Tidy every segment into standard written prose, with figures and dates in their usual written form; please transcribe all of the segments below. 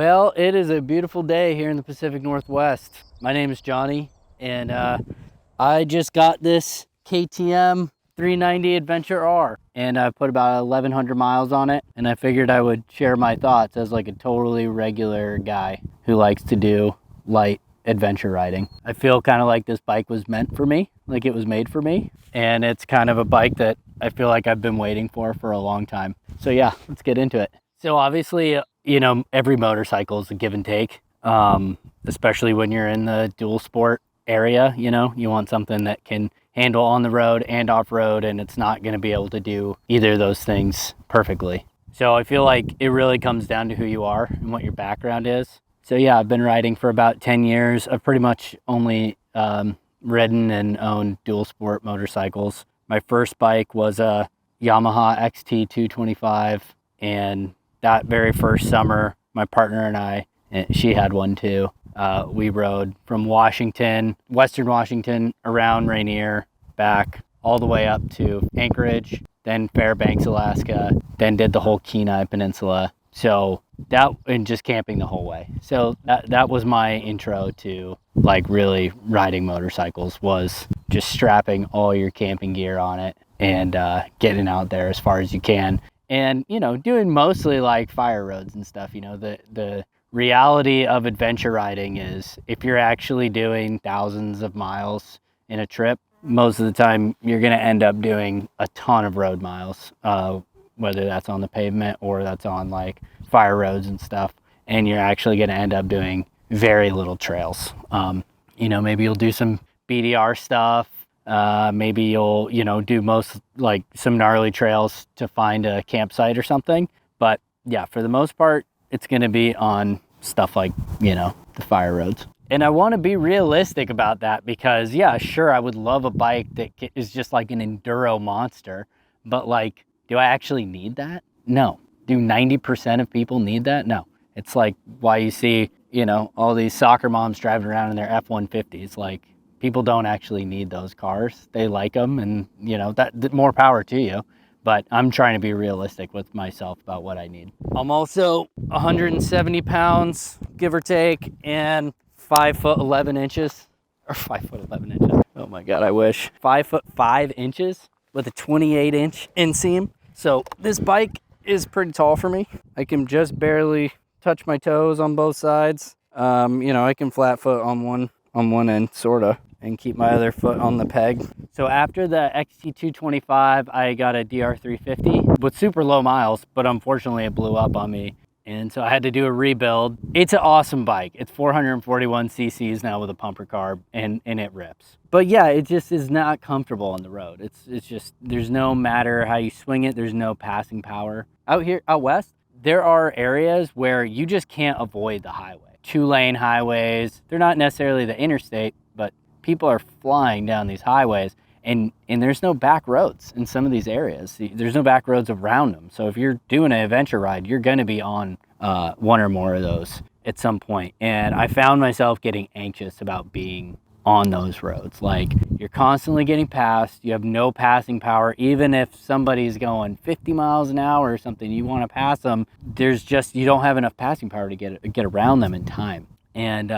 Well, it is a beautiful day here in the Pacific Northwest. My name is Johnny, and I just got this KTM 390 Adventure R, and I put about 1,100 miles on it, and I figured I would share my thoughts as like a totally regular guy who likes to do light adventure riding. I feel kind of like this bike was meant for me, like it was made for me, and it's kind of a bike that I feel like I've been waiting for a long time. So yeah, let's get into it. So obviously, you know, every motorcycle is a give and take, especially when you're in the dual sport area. You know, you want something that can handle on the road and off road, and it's not going to be able to do either of those things perfectly. So I feel like it really comes down to who you are and what your background is. So yeah, I've been riding for about 10 years. I've pretty much only ridden and owned dual sport motorcycles. My first bike was a Yamaha XT 225, and that very first summer, my partner and I, and she had one too, we rode from Washington, Western Washington, around Rainier, back all the way up to Anchorage, then Fairbanks, Alaska, then did the whole Kenai Peninsula. So that, and just camping the whole way. So that was my intro to like really riding motorcycles, was just strapping all your camping gear on it and getting out there as far as you can. And, you know, doing mostly like fire roads and stuff. You know, the reality of adventure riding is if you're actually doing thousands of miles in a trip, most of the time you're going to end up doing a ton of road miles, whether that's on the pavement or that's on like fire roads and stuff. And you're actually going to end up doing very little trails. You know, maybe you'll do some BDR stuff. Maybe you'll, you know, do most like some gnarly trails to find a campsite or something. But yeah, for the most part, it's going to be on stuff like, you know, the fire roads. And I want to be realistic about that because yeah, sure, I would love a bike that is just like an enduro monster, but like, do I actually need that? No. Do 90% of people need that? No. It's like why you see, you know, all these soccer moms driving around in their F-150s. Like, people don't actually need those cars. They like them, and you know, that more power to you. But I'm trying to be realistic with myself about what I need. I'm also 170 pounds, give or take, and 5 foot 11 inches, or 5 foot 11 inches. Oh my God, I wish. 5 foot 5 inches with a 28-inch inseam. So this bike is pretty tall for me. I can just barely touch my toes on both sides. You know, I can flat foot on one end, sorta, and keep my other foot on the peg. So after the XT225, I got a DR350 with super low miles, but unfortunately it blew up on me. And so I had to do a rebuild. It's an awesome bike. It's 441 cc's now with a pumper carb, and it rips. But yeah, it just is not comfortable on the road. It's just, there's no matter how you swing it, there's no passing power. Out here, out west, there are areas where you just can't avoid the highway. 2-lane highways, they're not necessarily the interstate, but people are flying down these highways, and there's no back roads in some of these areas. There's no back roads around them. So if you're doing an adventure ride, you're going to be on one or more of those at some point. And I found myself getting anxious about being on those roads. Like, you're constantly getting passed. You have no passing power. Even if somebody's going 50 miles an hour or something, you want to pass them, there's just, you don't have enough passing power to get around them in time. And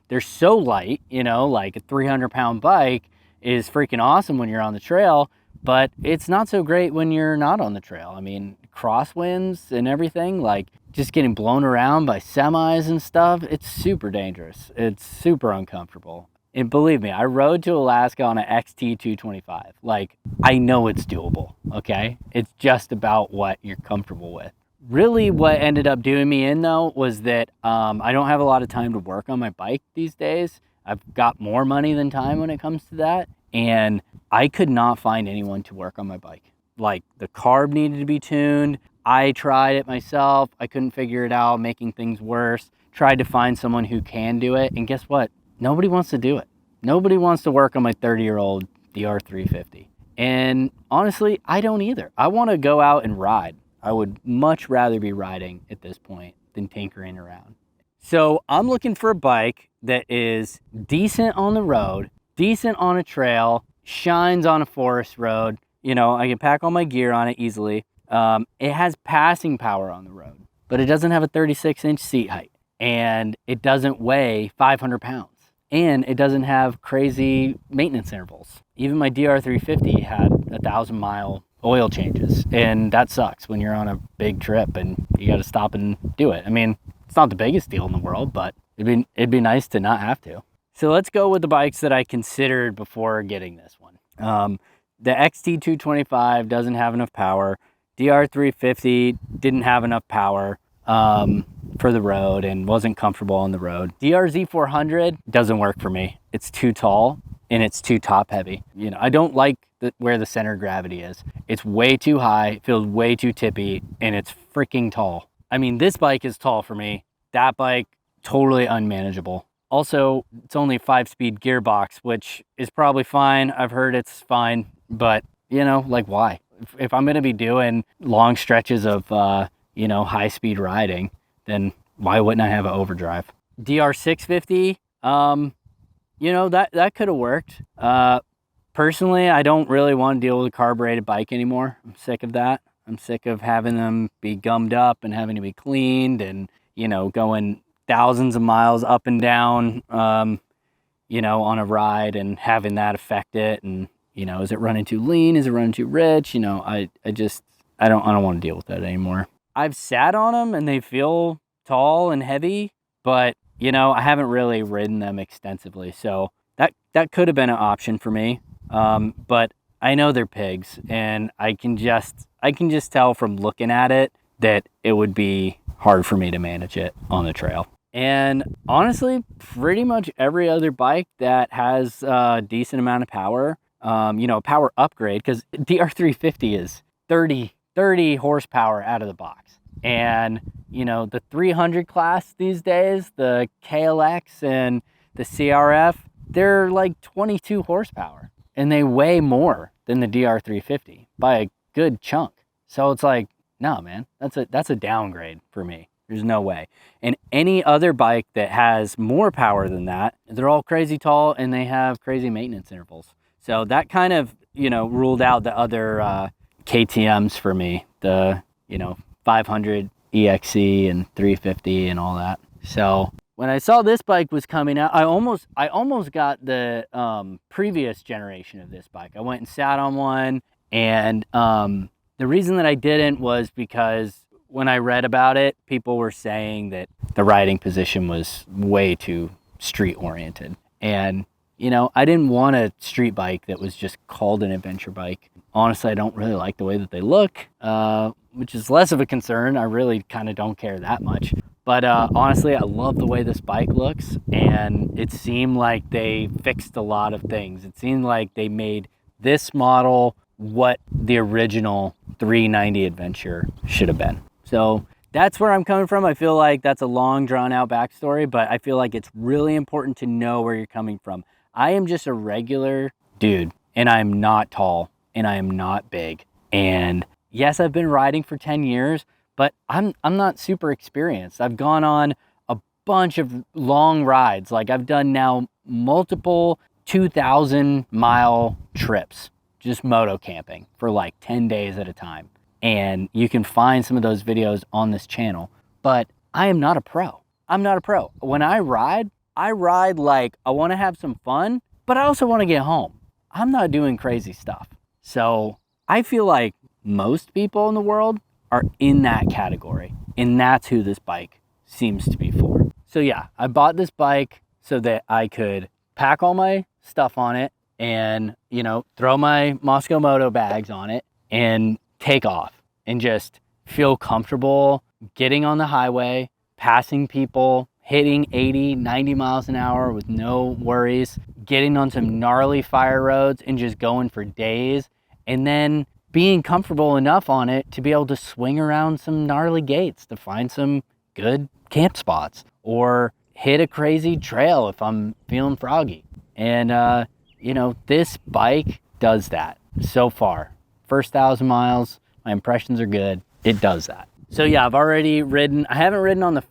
they're so light, you know, like a 300-pound bike is freaking awesome when you're on the trail, but it's not so great when you're not on the trail. I mean, crosswinds and everything, like just getting blown around by semis and stuff, it's super dangerous. It's super uncomfortable. And believe me, I rode to Alaska on an XT 225. Like, I know it's doable, okay? It's just about what you're comfortable with. Really what ended up doing me in though was that I don't have a lot of time to work on my bike these days. I've got more money than time when it comes to that. And I could not find anyone to work on my bike. Like, the carb needed to be tuned. I tried it myself. I couldn't figure it out, making things worse. Tried to find someone who can do it. And guess what? Nobody wants to do it. Nobody wants to work on my 30-year-old DR350. And honestly, I don't either. I want to go out and ride. I would much rather be riding at this point than tinkering around. So I'm looking for a bike that is decent on the road, decent on a trail, shines on a forest road. You know, I can pack all my gear on it easily. It has passing power on the road, but it doesn't have a 36-inch seat height. and it doesn't weigh 500 pounds. And it doesn't have crazy maintenance intervals. Even my DR350 had 1,000-mile oil changes, and that sucks when you're on a big trip and you got to stop and do it. I mean, it's not the biggest deal in the world, but it'd be nice to not have to. So let's go with the bikes that I considered before getting this one. The XT225 doesn't have enough power. DR350 didn't have enough power for the road and wasn't comfortable on the road. DRZ400 doesn't work for me. It's too tall and it's too top heavy. You know, I don't like where the center of gravity is. It's way too high, it feels way too tippy, and it's freaking tall. I mean, this bike is tall for me. That bike, totally unmanageable. Also, it's only a 5-speed gearbox, which is probably fine. I've heard it's fine, but you know, like why? If I'm gonna be doing long stretches of, you know, high-speed riding, then why wouldn't I have an overdrive? DR650, you know, that could have worked. Personally, I don't really want to deal with a carbureted bike anymore. I'm sick of that. I'm sick of having them be gummed up and having to be cleaned and, you know, going thousands of miles up and down, you know, on a ride and having that affect it. And, you know, is it running too lean? Is it running too rich? You know, I don't want to deal with that anymore. I've sat on them and they feel tall and heavy, but you know, I haven't really ridden them extensively. So that could have been an option for me. But I know they're pigs, and I can just tell from looking at it that it would be hard for me to manage it on the trail. And honestly, pretty much every other bike that has a decent amount of power, you know, power upgrade, because DR350 is 30 horsepower out of the box. And, you know, the 300 class these days, the KLX and the CRF, they're like 22 horsepower. And they weigh more than the DR350 by a good chunk. So it's like, no, man, that's a downgrade for me. There's no way. And any other bike that has more power than that, they're all crazy tall and they have crazy maintenance intervals. So that kind of, you know, ruled out the other KTMs for me, the, you know, 500 EXC and 350 and all that. So when I saw this bike was coming out, I almost got the previous generation of this bike. I went and sat on one, and the reason that I didn't was because when I read about it, people were saying that the riding position was way too street oriented. And, you know, I didn't want a street bike that was just called an adventure bike. Honestly, I don't really like the way that they look, which is less of a concern. I really kind of don't care that much. But honestly, I love the way this bike looks, and it seemed like they fixed a lot of things. It seemed like they made this model what the original 390 Adventure should have been. So that's where I'm coming from. I feel like that's a long, drawn-out backstory, but I feel like it's really important to know where you're coming from. I am just a regular dude, and I'm not tall, and I am not big. And yes, I've been riding for 10 years, but I'm not super experienced. I've gone on a bunch of long rides. Like I've done now multiple 2,000-mile trips, just moto camping for like 10 days at a time. And you can find some of those videos on this channel, but I am not a pro. I'm not a pro. When I ride like I want to have some fun, but I also want to get home. I'm not doing crazy stuff. So I feel like most people in the world are in that category, and that's who this bike seems to be for. So yeah, I bought this bike so that I could pack all my stuff on it and, you know, throw my Moscow Moto bags on it and take off and just feel comfortable getting on the highway, passing people, hitting 80, 90 miles an hour with no worries, getting on some gnarly fire roads and just going for days, and then being comfortable enough on it to be able to swing around some gnarly gates to find some good camp spots or hit a crazy trail if I'm feeling froggy. And, you know, this bike does that so far. First 1,000 miles, my impressions are good. It does that. So yeah, I've already ridden. I haven't ridden on the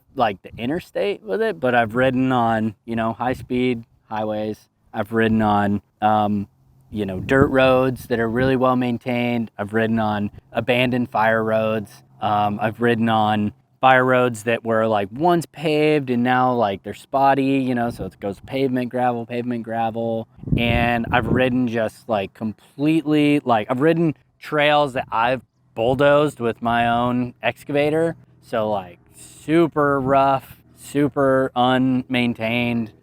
interstate with it, but I've ridden on, you know, high speed highways. I've ridden on, you know, dirt roads that are really well maintained. I've ridden on abandoned fire roads. I've ridden on fire roads that were like once paved and now like they're spotty, you know, so it goes pavement, gravel, and I've ridden just like completely, like I've ridden trails that I've bulldozed with my own excavator, so like super rough, super unmaintained,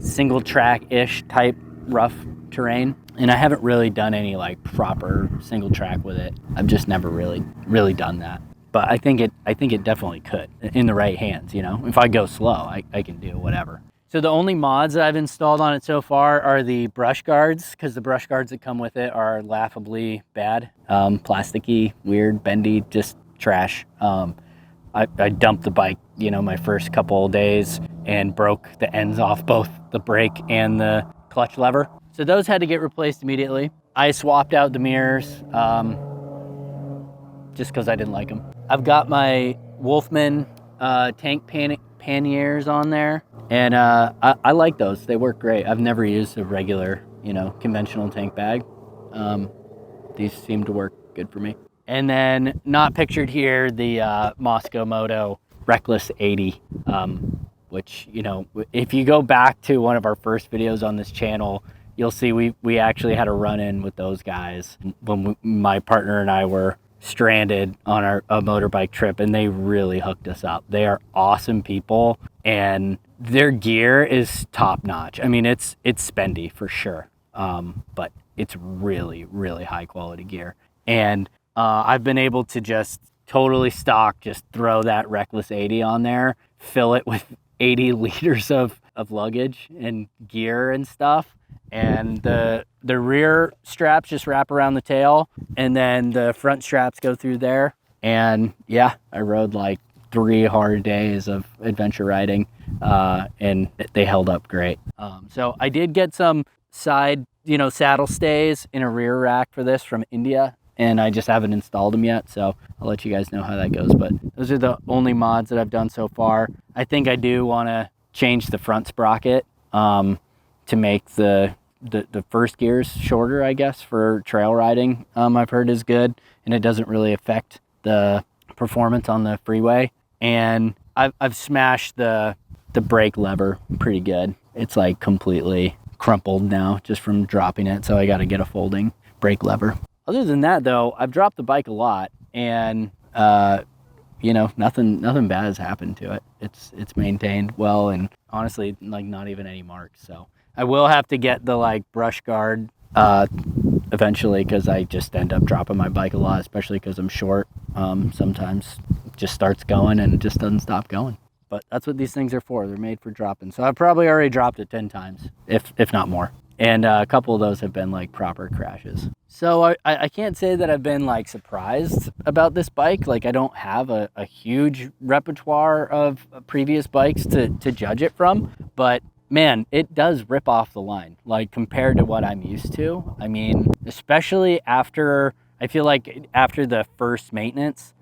single track-ish type rough terrain, and I haven't really done any like proper single track with it. I've just never really done that. But I think it definitely could in the right hands, you know. If I go slow, I can do whatever. So the only mods that I've installed on it so far are the brush guards, because the brush guards that come with it are laughably bad. Plasticky, weird, bendy, just trash. I dumped the bike, you know, my first couple of days and broke the ends off both the brake and the clutch lever. So those had to get replaced immediately. I swapped out the mirrors, just because I didn't like them. I've got my Wolfman tank panniers on there, and I like those. They work great. I've never used a regular, you know, conventional tank bag. These seem to work good for me. And then, not pictured here, the Moscow Moto Reckless 80, which, you know, if you go back to one of our first videos on this channel, you'll see we actually had a run-in with those guys when my partner and I were stranded on a motorbike trip, and they really hooked us up. They are awesome people, and their gear is top notch. I mean, it's spendy for sure, but it's really high quality gear. And I've been able to just totally stock, just throw that Reckless 80 on there, fill it with 80 liters of luggage and gear and stuff, and the rear straps just wrap around the tail, and then the front straps go through there. And yeah, I rode like 3 hard days of adventure riding, and they held up great. So I did get some side, you know, saddle stays in a rear rack for this from India, and I just haven't installed them yet, so I'll let you guys know how that goes. But those are the only mods that I've done so far. I think I do want to change the front sprocket to make the first gears shorter, I guess, for trail riding. I've heard is good, and it doesn't really affect the performance on the freeway. And I've smashed the brake lever pretty good. It's like completely crumpled now just from dropping it, so I got to get a folding brake lever. Other than that, though, I've dropped the bike a lot, and you know, nothing bad has happened to it. It's maintained well, and honestly, like not even any marks. So I will have to get the like brush guard eventually, because I just end up dropping my bike a lot, especially because I'm short. Sometimes it just starts going and it just doesn't stop going. But that's what these things are for. They're made for dropping. So I've probably already dropped it 10 times, if not more. And a couple of those have been like proper crashes. So I can't say that I've been like surprised about this bike. Like, I don't have a huge repertoire of previous bikes to judge it from, but man, it does rip off the line, like compared to what I'm used to. I mean, especially after, I feel like after the first maintenance,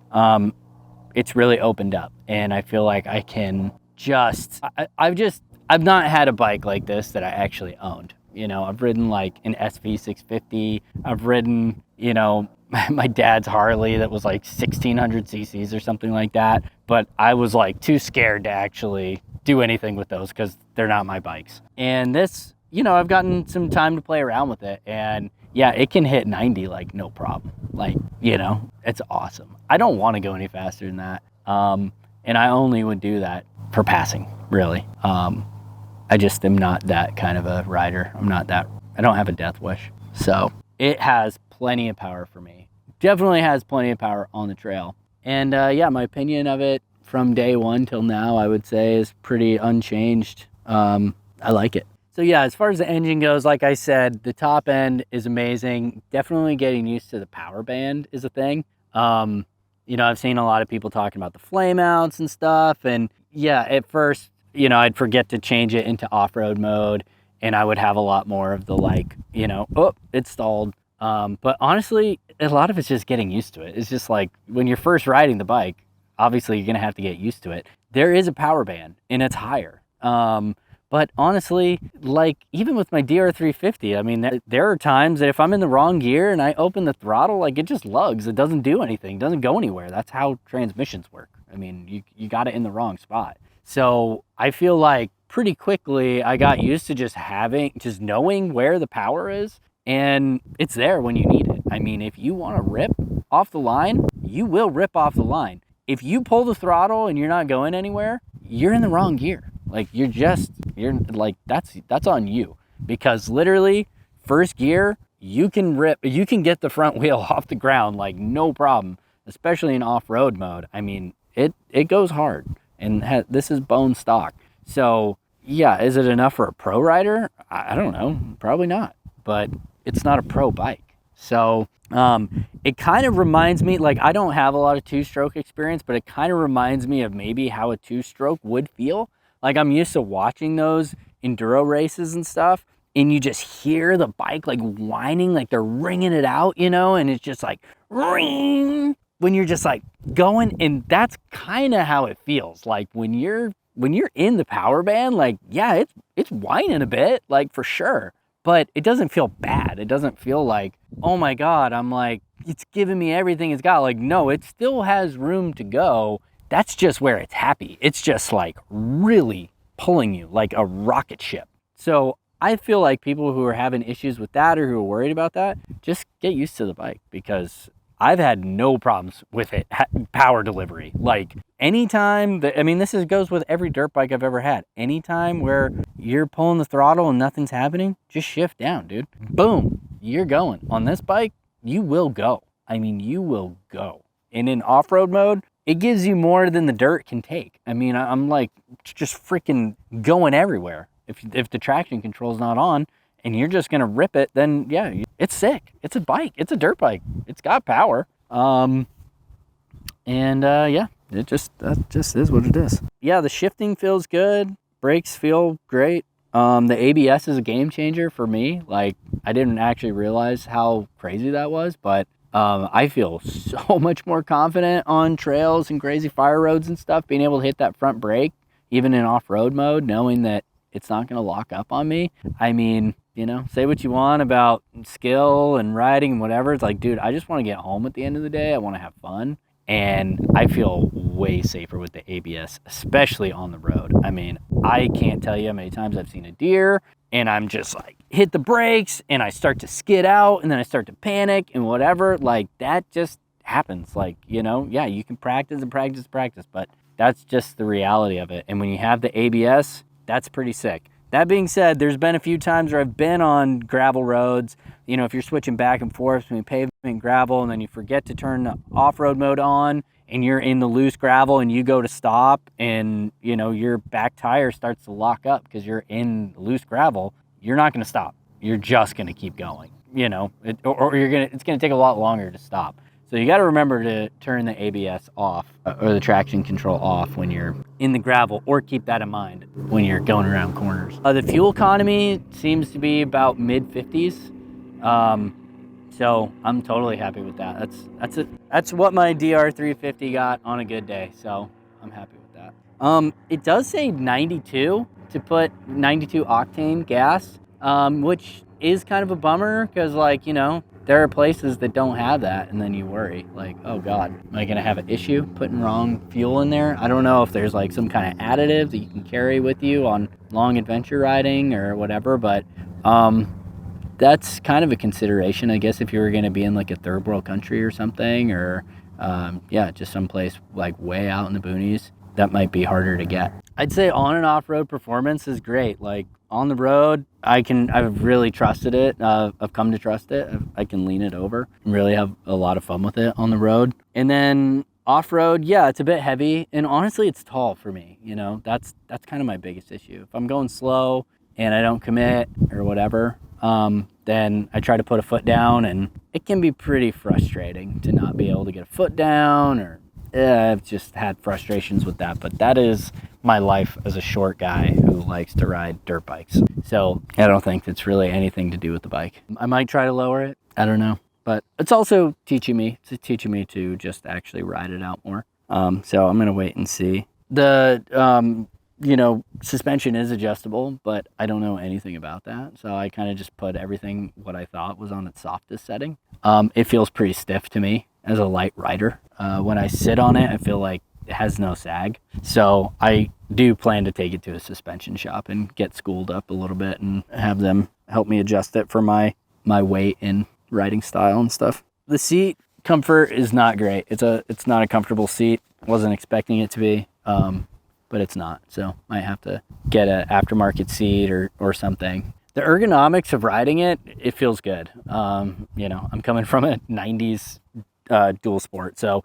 it's really opened up, and I feel like I can just, I've not had a bike like this that I actually owned. You know, I've ridden like an SV650. I've ridden, you know, my dad's Harley that was like 1600 cc's or something like that. But I was like too scared to actually do anything with those because they're not my bikes. And this, you know, I've gotten some time to play around with it. And yeah, it can hit 90 like no problem. Like, you know, it's awesome. I don't want to go any faster than that. And I only would do that for passing, really. I just am not that kind of a rider. I don't have a death wish. So it has plenty of power for me. Definitely has plenty of power on the trail. And yeah, my opinion of it from day one till now, I would say, is pretty unchanged. I like it. So yeah, as far as the engine goes, like I said, the top end is amazing. Definitely getting used to the power band is a thing. You know, I've seen a lot of people talking about the flame outs and stuff. And yeah, at first, you know, I'd forget to change it into off-road mode, and I would have a lot more of the like, you know, oh, it stalled. But honestly, a lot of it's just getting used to it. It's just like when you're first riding the bike, obviously you're gonna have to get used to it. There is a power band, and it's higher. But honestly, like even with my DR350, I mean, there are times that if I'm in the wrong gear and I open the throttle, like it just lugs. It doesn't do anything. It doesn't go anywhere. That's how transmissions work. I mean, you got it in the wrong spot. So I feel like pretty quickly I got used to just knowing where the power is, and it's there when you need it. I mean, if you want to rip off the line, you will rip off the line. If you pull the throttle and you're not going anywhere, you're in the wrong gear. Like you're like, that's on you, because literally first gear, you can get the front wheel off the ground like no problem, especially in off-road mode. I mean, it goes hard, and this is bone stock. So yeah, is it enough for a pro rider? I don't know, probably not, but it's not a pro bike. So it kind of reminds me, like, I don't have a lot of two-stroke experience, but it kind of reminds me of maybe how a two-stroke would feel. Like, I'm used to watching those enduro races and stuff, and you just hear the bike like whining, like they're ringing it out, you know, and it's just like ring when you're just like going. And that's kind of how it feels like when you're in the power band. Like, yeah, it's whining a bit, like, for sure, but it doesn't feel bad. It doesn't feel like, oh my God, I'm like, it's giving me everything it's got. Like, no, it still has room to go. That's just where it's happy. It's just like really pulling you like a rocket ship. So I feel like people who are having issues with that or who are worried about that, just get used to the bike, because I've had no problems with it. Power delivery, like anytime that, I mean, this goes with every dirt bike I've ever had. Anytime where you're pulling the throttle and nothing's happening, just shift down, dude. Boom, you're going. On this bike, you will go. I mean, you will go. And in off-road mode, it gives you more than the dirt can take. I mean, I'm like just freaking going everywhere. If the traction control's not on and you're just gonna rip it, then yeah, it's sick. It's a bike. It's a dirt bike. It's got power. Yeah, that just is what it is. Yeah, the shifting feels good. Brakes feel great. The ABS is a game changer for me. Like, I didn't actually realize how crazy that was, but I feel so much more confident on trails and crazy fire roads and stuff, being able to hit that front brake, even in off-road mode, knowing that it's not going to lock up on me. I mean, you know, say what you want about skill and riding and whatever. It's like, dude, I just want to get home at the end of the day. I want to have fun. And I feel way safer with the ABS, especially on the road. I mean, I can't tell you how many times I've seen a deer and I'm just like, hit the brakes and I start to skid out and then I start to panic and whatever. Like, that just happens. Like, you know, yeah, you can practice and practice, but that's just the reality of it. And when you have the ABS, that's pretty sick. That being said, there's been a few times where I've been on gravel roads, you know, if you're switching back and forth between pavement and gravel, and then you forget to turn the off-road mode on and you're in the loose gravel and you go to stop and, you know, your back tire starts to lock up because you're in loose gravel, you're not going to stop. You're just going to keep going, you know, it's going to take a lot longer to stop. So you got to remember to turn the ABS off or the traction control off when you're in the gravel, or keep that in mind when you're going around corners. The fuel economy seems to be about mid-50s. So I'm totally happy with that. That's what my DR350 got on a good day. So I'm happy with that. It does say 92 to put 92 octane gas, which is kind of a bummer because, like, you know, there are places that don't have that, and then you worry, like, oh God, am I gonna have an issue putting wrong fuel in there? I don't know if there's like some kind of additive that you can carry with you on long adventure riding or whatever, but that's kind of a consideration, I guess, if you were gonna be in like a third world country or something, or yeah, just someplace like way out in the boonies. That might be harder to get. I'd say on and off-road performance is great. Like, on the road, I've really trusted it. I've come to trust it. I can lean it over and really have a lot of fun with it on the road. And then off-road, yeah, it's a bit heavy, and honestly, it's tall for me. You know, that's kind of my biggest issue. If I'm going slow and I don't commit or whatever, then I try to put a foot down, and it can be pretty frustrating to not be able to get a foot down, or I've just had frustrations with that. But that is my life as a short guy who likes to ride dirt bikes. So I don't think it's really anything to do with the bike. I might try to lower it. I don't know. But it's also teaching me to just actually ride it out more. So I'm going to wait and see. The, you know, suspension is adjustable, but I don't know anything about that. So I kind of just put everything what I thought was on its softest setting. It feels pretty stiff to me as a light rider. When I sit on it, I feel like it has no sag. So I do plan to take it to a suspension shop and get schooled up a little bit and have them help me adjust it for my weight and riding style and stuff. The seat comfort is not great. It's not a comfortable seat. Wasn't expecting it to be, but it's not. So might have to get an aftermarket seat or something. The ergonomics of riding it, it feels good. You know, I'm coming from a 90s dual sport, so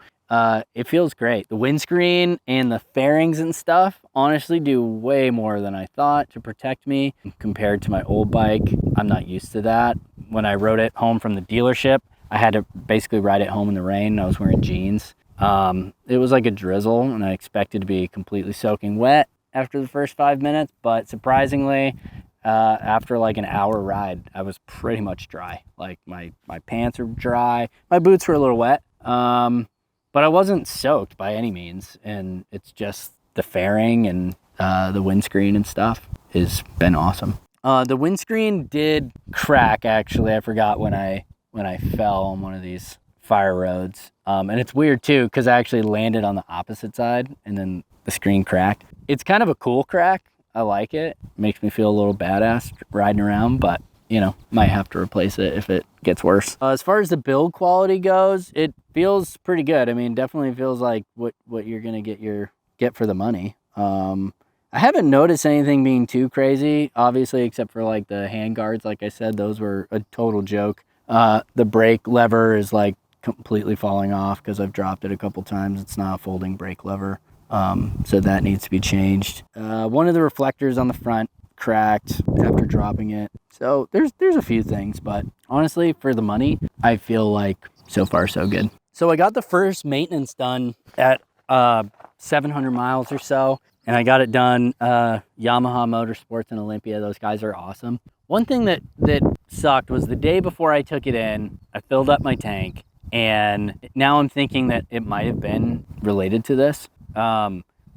it feels great. The windscreen and the fairings and stuff honestly do way more than I thought to protect me compared to my old bike. I'm not used to that. When I rode it home from the dealership, I had to basically ride it home in the rain. I was wearing jeans. It was like a drizzle, and I expected to be completely soaking wet after the first 5 minutes, but surprisingly, after like an hour ride, I was pretty much dry. Like my pants are dry, my boots were a little wet, but I wasn't soaked by any means. And it's just the fairing and the windscreen and stuff has been awesome. The windscreen did crack, actually. I forgot when I fell on one of these fire roads. And it's weird too, because I actually landed on the opposite side and then the screen cracked. It's kind of a cool crack. I like it. Makes me feel a little badass riding around, but you know, might have to replace it if it gets worse. As far as the build quality goes, it feels pretty good. I mean, definitely feels like what you're gonna get for the money. I haven't noticed anything being too crazy, obviously, except for like the hand guards. Like I said, those were a total joke. The brake lever is like completely falling off because I've dropped it a couple times. It's not a folding brake lever. So that needs to be changed. One of the reflectors on the front cracked after dropping it. So there's a few things, but honestly, for the money, I feel like so far so good. So I got the first maintenance done at 700 miles or so, and I got it done Yamaha Motorsports in Olympia. Those guys are awesome. One thing that sucked was the day before I took it in, I filled up my tank, and now I'm thinking that it might have been related to this.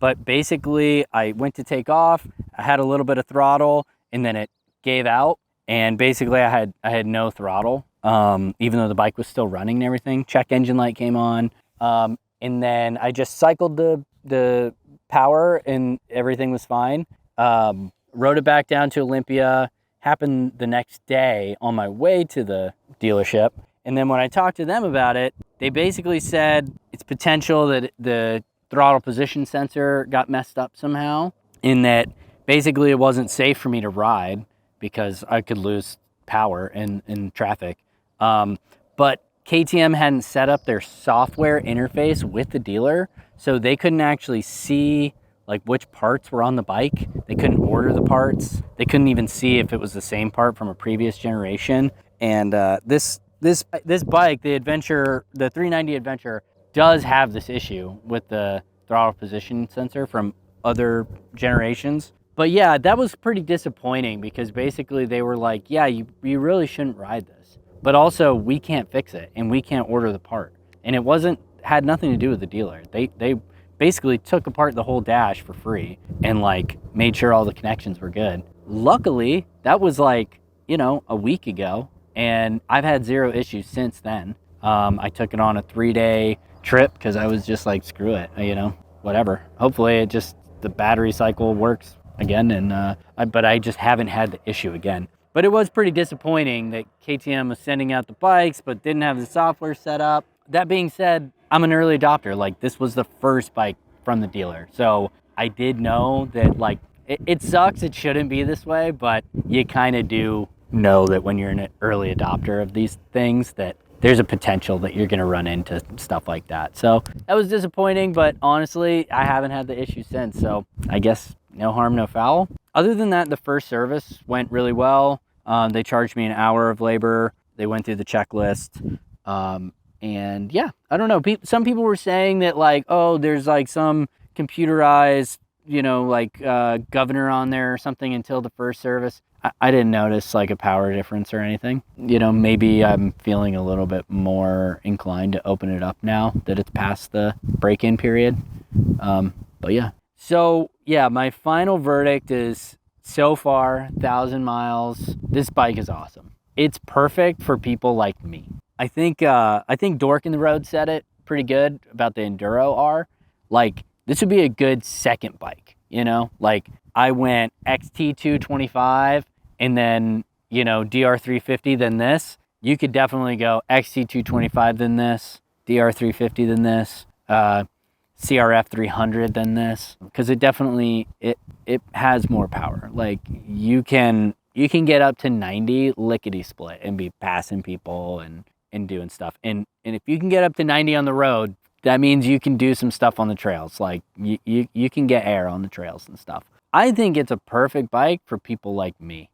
But basically I went to take off, I had a little bit of throttle, and then it gave out, and basically I had no throttle, even though the bike was still running and everything. Check engine light came on, and then I just cycled the power and everything was fine. Rode it back down to Olympia. Happened the next day on my way to the dealership, and then when I talked to them about it, they basically said it's potential that the throttle position sensor got messed up somehow, in that basically it wasn't safe for me to ride because I could lose power in traffic. But KTM hadn't set up their software interface with the dealer, so they couldn't actually see like which parts were on the bike. They couldn't order the parts. They couldn't even see if it was the same part from a previous generation. And this bike, the 390 Adventure, does have this issue with the throttle position sensor from other generations. But yeah, that was pretty disappointing because basically they were like, yeah, you really shouldn't ride this, but also we can't fix it and we can't order the part. And it had nothing to do with the dealer. They basically took apart the whole dash for free and like made sure all the connections were good. Luckily, that was like, you know, a week ago, and I've had zero issues since then. I took it on a 3-day trip because I was just like, screw it, you know, whatever. Hopefully the battery cycle works again, and but I just haven't had the issue again. But it was pretty disappointing that KTM was sending out the bikes but didn't have the software set up. That being said, I'm an early adopter. Like, this was the first bike from the dealer, so I did know that like it sucks, it shouldn't be this way, but you kind of do know that when you're an early adopter of these things that there's a potential that you're going to run into stuff like that. So that was disappointing, but honestly, I haven't had the issue since. So I guess no harm, no foul. Other than that, the first service went really well. They charged me an hour of labor. They went through the checklist. And yeah, I don't know. Some people were saying that like, oh, there's like some computerized, you know, like governor on there or something until the first service. I didn't notice like a power difference or anything. You know, maybe I'm feeling a little bit more inclined to open it up now that it's past the break-in period. But yeah. So yeah, my final verdict is, so far, 1,000 miles, this bike is awesome. It's perfect for people like me. I think Dork in the Road said it pretty good about the Enduro R. like this would be a good second bike, you know? Like I went XT225 and then, you know, DR350, then this. You could definitely go XT225, then this, DR350, then this, CRF 300 than this, because it definitely it has more power. Like you can get up to 90 lickety split and be passing people and doing stuff. And if you can get up to 90 on the road, that means you can do some stuff on the trails. Like you can get air on the trails and stuff. I think it's a perfect bike for people like me,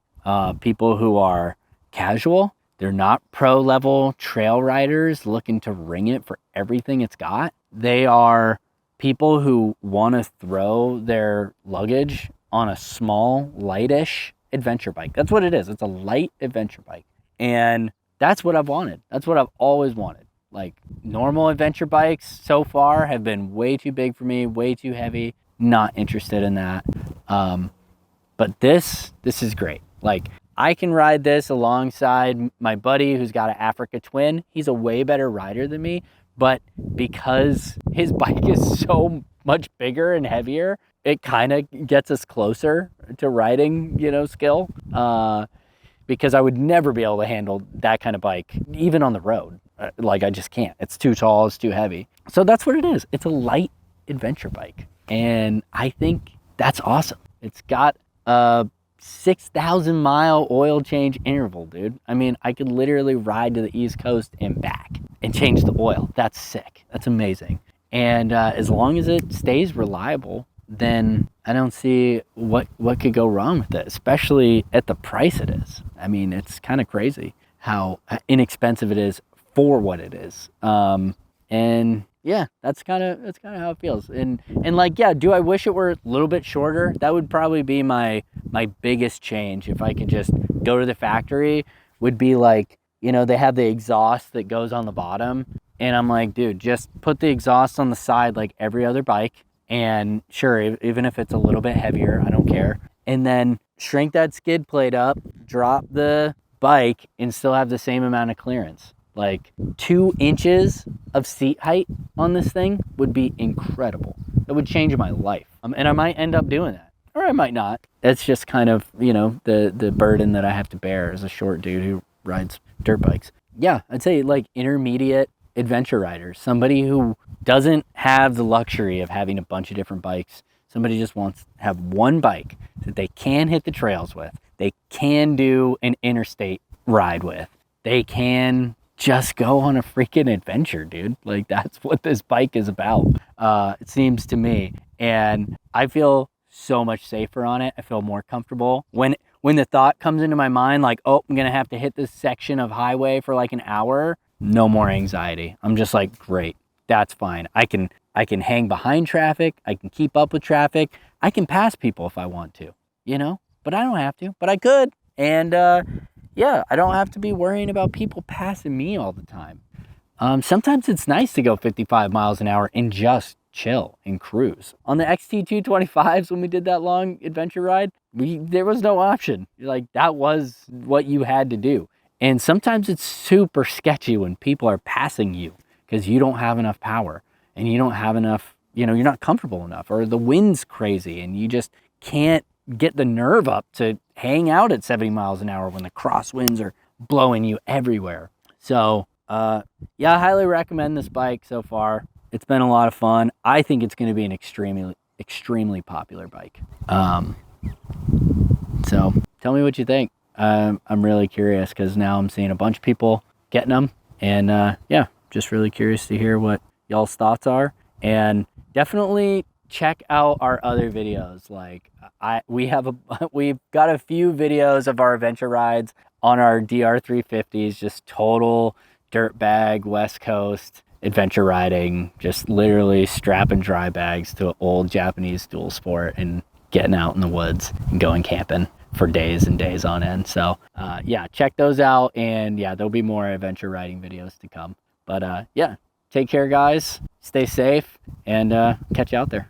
people who are casual. They're not pro level trail riders looking to ring it for everything it's got. They are people who want to throw their luggage on a small, lightish adventure bike. That's what it is. It's a light adventure bike. And that's what I've wanted. That's what I've always wanted. Like normal adventure bikes so far have been way too big for me, way too heavy. Not interested in that. But this is great. Like I can ride this alongside my buddy who's got an Africa Twin. He's a way better rider than me, but because his bike is so much bigger and heavier, it kind of gets us closer to riding, you know, skill. Because I would never be able to handle that kind of bike, even on the road. Like I just can't. It's too tall, it's too heavy. So that's what it is. It's a light adventure bike. And I think that's awesome. It's got a 6,000 mile oil change interval, dude. I mean, I could literally ride to the East Coast and back and change the oil. That's sick. That's amazing. And as long as it stays reliable, then I don't see what could go wrong with it, especially at the price it is. I mean, it's kind of crazy how inexpensive it is for what it is. And yeah, that's kind of how it feels. And like, yeah, do I wish it were a little bit shorter? That would probably be my biggest change. If I could just go to the factory, would be like, you know, they have the exhaust that goes on the bottom. And I'm like, dude, just put the exhaust on the side like every other bike. And sure, even if it's a little bit heavier, I don't care. And then shrink that skid plate up, drop the bike, and still have the same amount of clearance. Like 2 inches of seat height on this thing would be incredible. It would change my life. And I might end up doing that, or I might not. It's just kind of, you know, the burden that I have to bear as a short dude who rides dirt bikes. Yeah, I'd say like intermediate adventure riders, somebody who doesn't have the luxury of having a bunch of different bikes. Somebody just wants to have one bike that they can hit the trails with. They can do an interstate ride with. They can just go on a freaking adventure, dude. Like that's what this bike is about. It seems to me. And I feel so much safer on it. I feel more comfortable. When the thought comes into my mind, like, oh, I'm gonna have to hit this section of highway for like an hour, no more anxiety. I'm just like, great, that's fine. I can hang behind traffic. I can keep up with traffic. I can pass people if I want to, you know, but I don't have to, but I could. And yeah, I don't have to be worrying about people passing me all the time. Sometimes it's nice to go 55 miles an hour and just chill and cruise. On the XT225s, when we did that long adventure ride, there was no option. Like that was what you had to do. And sometimes it's super sketchy when people are passing you because you don't have enough power and you don't have enough, you know, you're not comfortable enough, or the wind's crazy and you just can't get the nerve up to hang out at 70 miles an hour when the crosswinds are blowing you everywhere. So yeah, I highly recommend this bike so far. It's been a lot of fun. I think it's going to be an extremely popular bike. So tell me what you think. I'm really curious because now I'm seeing a bunch of people getting them, and yeah, just really curious to hear what y'all's thoughts are. And definitely check out our other videos. Like we've got a few videos of our adventure rides on our DR350s, just total dirtbag West Coast adventure riding, just literally strapping dry bags to an old Japanese dual sport and getting out in the woods and going camping for days and days on end. So yeah, check those out, and yeah, there'll be more adventure riding videos to come. But yeah, take care guys, stay safe, and catch you out there.